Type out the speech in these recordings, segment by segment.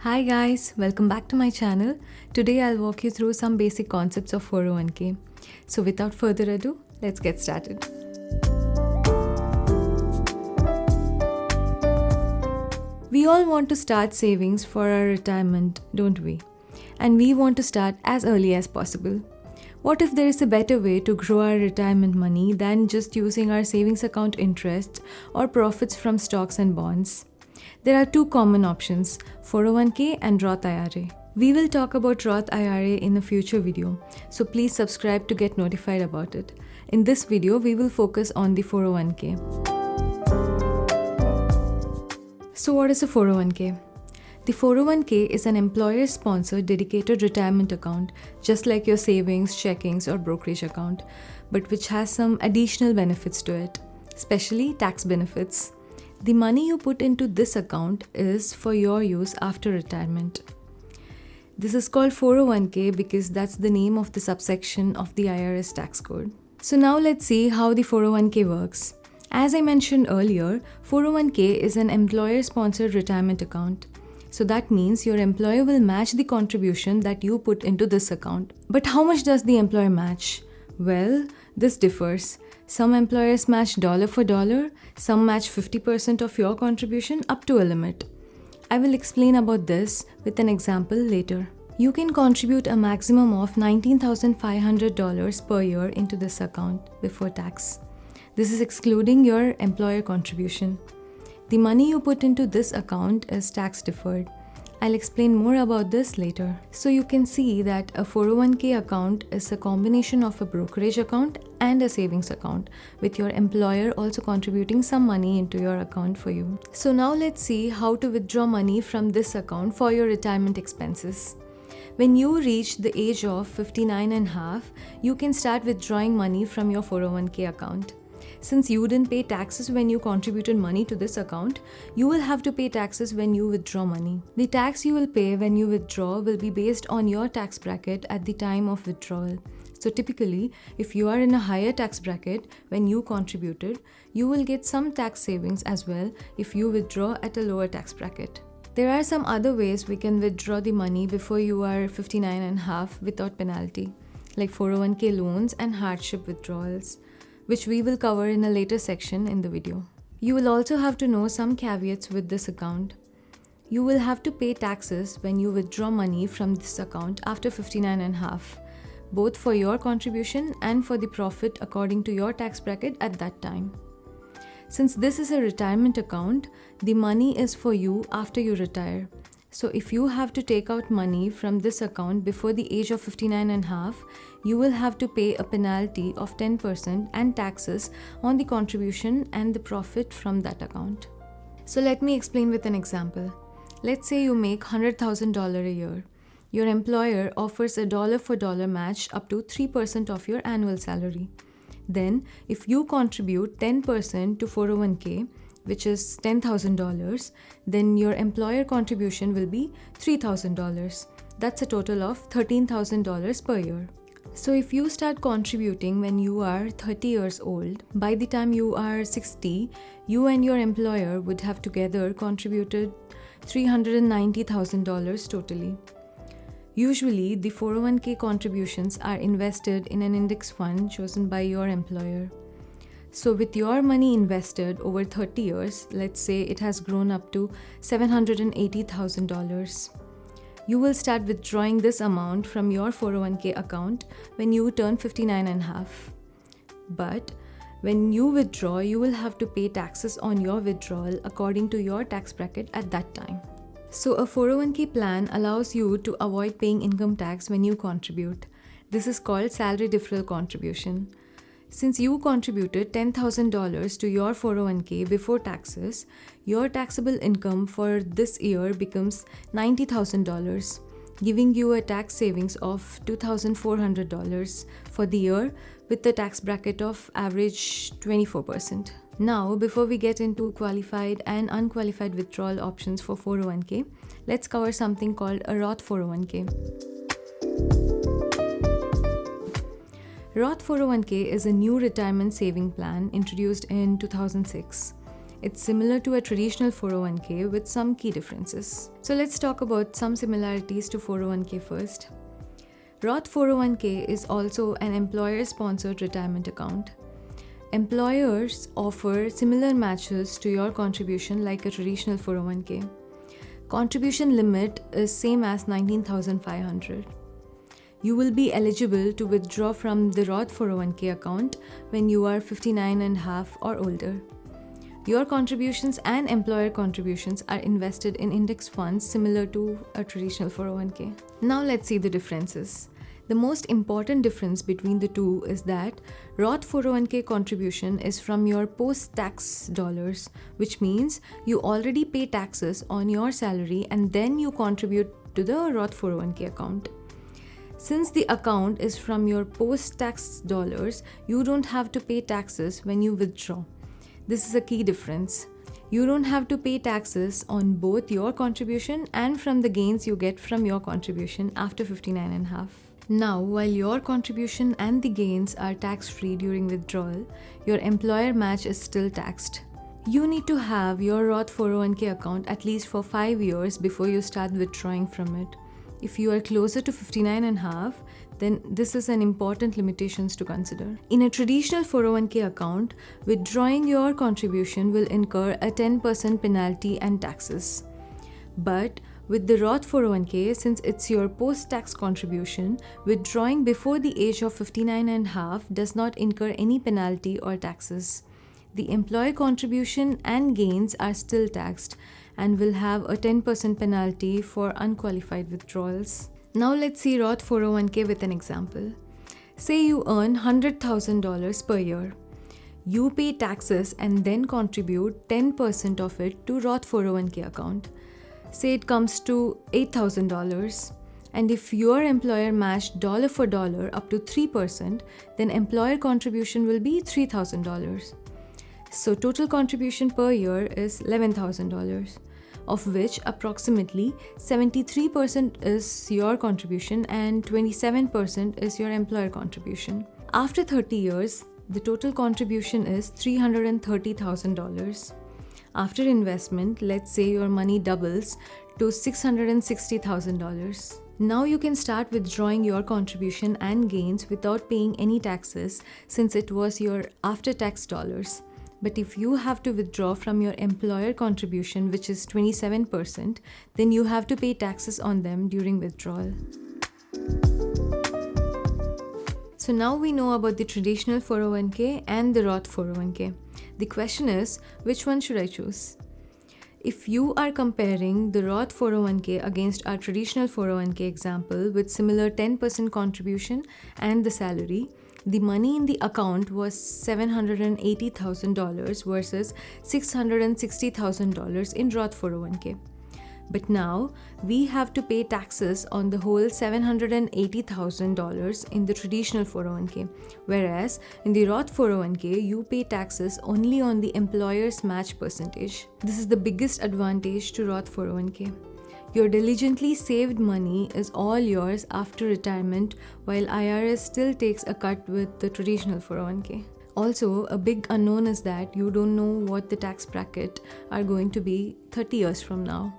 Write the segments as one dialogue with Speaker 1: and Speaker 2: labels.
Speaker 1: Hi guys, welcome back to my channel. Today I'll walk you through some basic concepts of 401k. So without further ado, let's get started. We all want to start savings for our retirement, don't we? And we want to start as early as possible. What if there is a better way to grow our retirement money than just using our savings account interest or profits from stocks and bonds? There are two common options, 401k and Roth IRA. We will talk about Roth IRA in a future video, so please subscribe to get notified about it. In this video, we will focus on the 401k. So what is a 401k? The 401k is an employer-sponsored dedicated retirement account, just like your savings, checkings, or brokerage account, but which has some additional benefits to it, especially tax benefits. The money you put into this account is for your use after retirement. This is called 401k because that's the name of the subsection of the IRS tax code. So now let's see how the 401k works. As I mentioned earlier, 401k is an employer-sponsored retirement account. So that means your employer will match the contribution that you put into this account. But how much does the employer match? Well, this differs. Some employers match dollar for dollar, some match 50% of your contribution up to a limit. I will explain about this with an example later. You can contribute a maximum of $19,500 per year into this account before tax. This is excluding your employer contribution. The money you put into this account is tax deferred. I'll explain more about this later. So you can see that a 401k account is a combination of a brokerage account and a savings account, with your employer also contributing some money into your account for you. So now let's see how to withdraw money from this account for your retirement expenses. When you reach the age of 59 and a half, you can start withdrawing money from your 401k account. Since you didn't pay taxes when you contributed money to this account, you will have to pay taxes when you withdraw money. The tax you will pay when you withdraw will be based on your tax bracket at the time of withdrawal. So typically, if you are in a higher tax bracket when you contributed, you will get some tax savings as well if you withdraw at a lower tax bracket. There are some other ways we can withdraw the money before you are 59 and a half without penalty, like 401k loans and hardship withdrawals, which we will cover in a later section in the video. You will also have to know some caveats with this account. You will have to pay taxes when you withdraw money from this account after 59 and a half, both for your contribution and for the profit according to your tax bracket at that time. Since this is a retirement account, the money is for you after you retire. So if you have to take out money from this account before the age of 59 and a half, you will have to pay a penalty of 10% and taxes on the contribution and the profit from that account. So let me explain with an example. Let's say you make $100,000 a year. Your employer offers a dollar for dollar match up to 3% of your annual salary. Then, if you contribute 10% to 401k, which is $10,000, then your employer contribution will be $3,000. That's a total of $13,000 per year. So if you start contributing when you are 30 years old, by the time you are 60, you and your employer would have together contributed $390,000 totally. Usually, the 401k contributions are invested in an index fund chosen by your employer. So with your money invested over 30 years, let's say it has grown up to $780,000. You will start withdrawing this amount from your 401k account when you turn 59 and a half. But when you withdraw, you will have to pay taxes on your withdrawal according to your tax bracket at that time. So a 401k plan allows you to avoid paying income tax when you contribute. This is called salary deferral contribution. Since you contributed $10,000 to your 401k before taxes, your taxable income for this year becomes $90,000, giving you a tax savings of $2,400 for the year with the tax bracket of average 24%. Now, before we get into qualified and unqualified withdrawal options for 401k, let's cover something called a Roth 401k. Roth 401k is a new retirement saving plan introduced in 2006. It's similar to a traditional 401k with some key differences. So let's talk about some similarities to 401k first. Roth 401k is also an employer-sponsored retirement account. Employers offer similar matches to your contribution like a traditional 401k. Contribution limit is same as $19,500. You will be eligible to withdraw from the Roth 401k account when you are 59 and a half or older. Your contributions and employer contributions are invested in index funds similar to a traditional 401k. Now let's see the differences. The most important difference between the two is that Roth 401k contribution is from your post-tax dollars, which means you already pay taxes on your salary and then you contribute to the Roth 401k account. Since the account is from your post-tax dollars, you don't have to pay taxes when you withdraw. This is a key difference. You don't have to pay taxes on both your contribution and from the gains you get from your contribution after 59 and a half. Now, while your contribution and the gains are tax-free during withdrawal, your employer match is still taxed. You need to have your Roth 401k account at least for 5 years before you start withdrawing from it. If you are closer to 59 and a half, then this is an important limitation to consider. In a traditional 401k account, withdrawing your contribution will incur a 10% penalty and taxes. But with the Roth 401k, since it's your post-tax contribution, withdrawing before the age of 59 and a half does not incur any penalty or taxes. The employer contribution and gains are still taxed and will have a 10% penalty for unqualified withdrawals. Now let's see Roth 401k with an example. Say you earn $100,000 per year. You pay taxes and then contribute 10% of it to Roth 401k account. Say it comes to $8,000. And if your employer matched dollar for dollar up to 3%, then employer contribution will be $3,000. So total contribution per year is $11,000, of which approximately 73% is your contribution and 27% is your employer contribution. After 30 years, the total contribution is $330,000. After investment, let's say your money doubles to $660,000. Now you can start withdrawing your contribution and gains without paying any taxes since it was your after-tax dollars. But if you have to withdraw from your employer contribution, which is 27%, then you have to pay taxes on them during withdrawal. So now we know about the traditional 401k and the Roth 401k. The question is, which one should I choose? If you are comparing the Roth 401k against our traditional 401k example with similar 10% contribution and the salary, the money in the account was $780,000 versus $660,000 in Roth 401k. But now we have to pay taxes on the whole $780,000 in the traditional 401k, whereas in the Roth 401k you pay taxes only on the employer's match percentage. This is the biggest advantage to Roth 401k. Your diligently saved money is all yours after retirement, while IRS still takes a cut with the traditional 401k. Also, a big unknown is that you don't know what the tax bracket are going to be 30 years from now.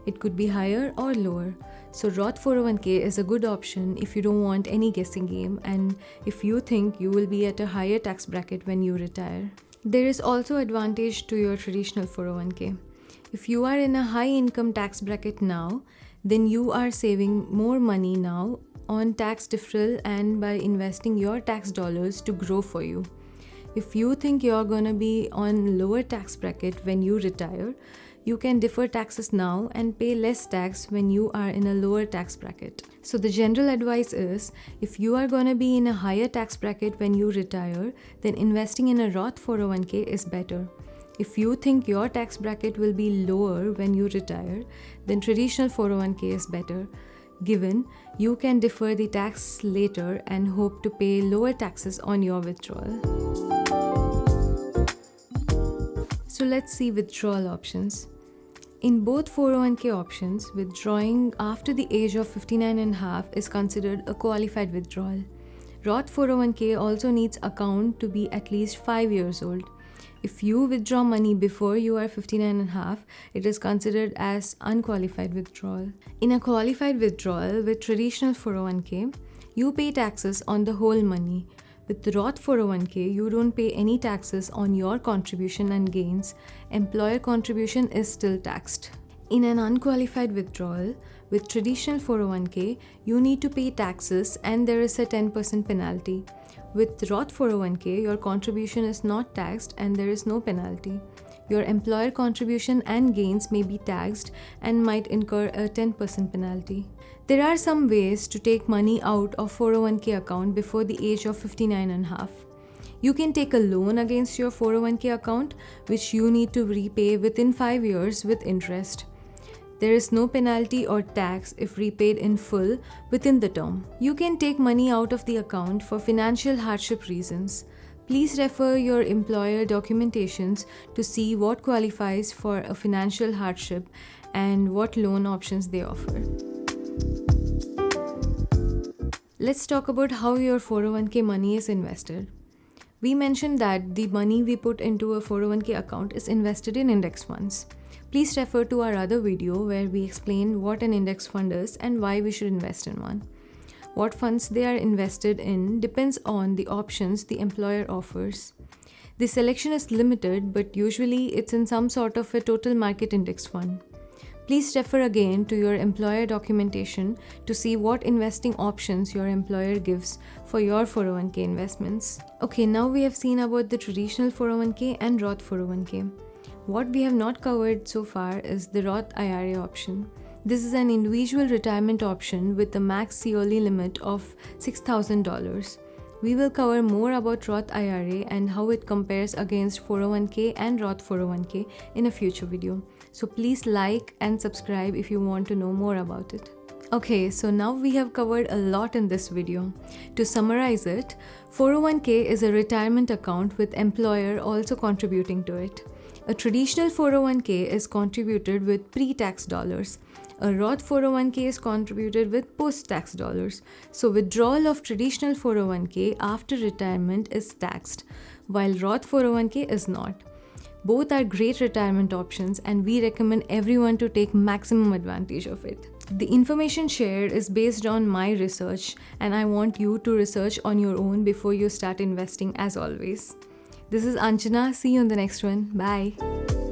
Speaker 1: It could be higher or lower. So Roth 401k is a good option if you don't want any guessing game and if you think you will be at a higher tax bracket when you retire. There is also advantage to your traditional 401k. If you are in a high income tax bracket now, then you are saving more money now on tax deferral and by investing your tax dollars to grow for you. If you think you're gonna be on lower tax bracket when you retire, you can defer taxes now and pay less tax when you are in a lower tax bracket. So the general advice is, if you are gonna be in a higher tax bracket when you retire, then investing in a Roth 401k is better. If you think your tax bracket will be lower when you retire, then traditional 401k is better, given you can defer the tax later and hope to pay lower taxes on your withdrawal. So let's see withdrawal options. In both 401k options, withdrawing after the age of 59 and a half is considered a qualified withdrawal. Roth 401k also needs account to be at least 5 years old. If you withdraw money before you are 59 and a half, it is considered as unqualified withdrawal. In a qualified withdrawal with traditional 401k, you pay taxes on the whole money. With Roth 401k, you don't pay any taxes on your contribution and gains. Employer contribution is still taxed. In an unqualified withdrawal with traditional 401k, you need to pay taxes and there is a 10% penalty. With Roth 401k, your contribution is not taxed and there is no penalty. Your employer contribution and gains may be taxed and might incur a 10% penalty. There are some ways to take money out of 401k account before the age of 59 and a half. You can take a loan against your 401k account, which you need to repay within 5 years with interest. There is no penalty or tax if repaid in full within the term. You can take money out of the account for financial hardship reasons. Please refer your employer documentations to see what qualifies for a financial hardship and what loan options they offer. Let's talk about how your 401k money is invested. We mentioned that the money we put into a 401k account is invested in index funds. Please refer to our other video where we explain what an index fund is and why we should invest in one. What funds they are invested in depends on the options the employer offers. The selection is limited, but usually it's in some sort of a total market index fund. Please refer again to your employer documentation to see what investing options your employer gives for your 401k investments. Okay, now we have seen about the traditional 401k and Roth 401k. What we have not covered so far is the Roth IRA option. This is an individual retirement option with a max yearly limit of $6,000. We will cover more about Roth IRA and how it compares against 401k and Roth 401k in a future video. So please like and subscribe if you want to know more about it. Okay, so now we have covered a lot in this video. To summarize it, 401k is a retirement account with employer also contributing to it. A traditional 401k is contributed with pre-tax dollars. A Roth 401k is contributed with post-tax dollars. So withdrawal of traditional 401k after retirement is taxed, while Roth 401k is not. Both are great retirement options and we recommend everyone to take maximum advantage of it. The information shared is based on my research and I want you to research on your own before you start investing as always. This is Anjana. See you in the next one. Bye.